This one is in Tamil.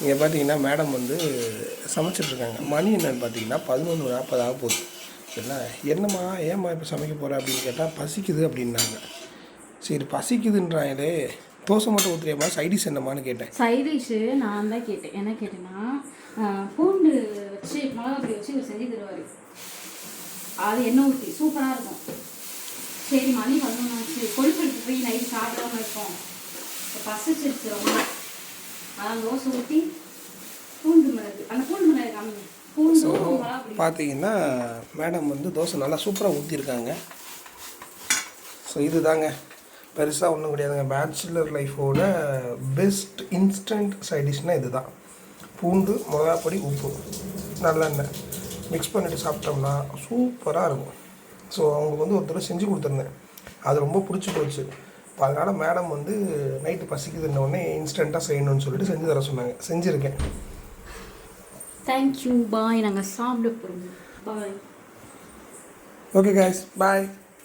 இங்கே பார்த்தீங்கன்னா மேடம் வந்து சமைச்சிட்ருக்காங்க. மணி என்னன்னு பார்த்தீங்கன்னா 11:40 ஆக போகுது. என்னம்மா ஏம்மா இப்போ சமைக்க போகிற அப்படின்னு கேட்டால் பசிக்குது அப்படின்னாங்க. சரி பசிக்குதுன்றாங்களே, தோசை மட்டும் ஊற்றுறியாம்மா, சைடிஷ் என்னம்மான்னு கேட்டேன். சைடிஷு நான் தான் கேட்டேன். என்ன கேட்டேன்னா பூண்டு வச்சு மிளகா பொடி வச்சு இவர் செஞ்சு தருவார். அது எண்ணெய் ஊற்றி சூப்பராக இருக்கும். சரி மணி 11 ஆச்சு, கொழுப்பு எடுத்து போய் நைட்டு சாப்பிடாம இருப்போம், இப்போ பசிச்சிருச்சு ரொம்ப. அதான் தோசை ஊற்றி பூண்டு மிளகு, அந்த பூண்டு மிளகு காமிங்க. ஸோ பார்த்தீங்கன்னா மேடம் வந்து தோசை நல்லா சூப்பராக ஊற்றிருக்காங்க. ஸோ இது தாங்க, பெருசாக ஒன்றும் கிடையாதுங்க. பேச்சுலர் லைஃபோட பெஸ்ட் இன்ஸ்டன்ட் சைடிஷ்னால் இது தான். பூண்டு, மிளகாப்பொடி, உப்பு, நல்லெண்ணெய் மிக்ஸ் பண்ணிவிட்டு சாப்பிட்டோம்னா சூப்பராக இருக்கும். ஸோ அவங்களுக்கு வந்து ஒருத்தர் செஞ்சு கொடுத்துருந்தேன், அது ரொம்ப பிடிச்சி போச்சு. இப்போ அதனால் மேடம் வந்து நைட்டு பசிக்குதுன்னொடனே இன்ஸ்டண்ட்டாக செய்யணும்னு சொல்லிட்டு செஞ்சு தர சொன்னாங்க. செஞ்சுருக்கேன். தேங்க்யூ, பாய். நாங்கள் சாப்பிட போகிறோம். பாய். ஓகே கைஸ், பாய்.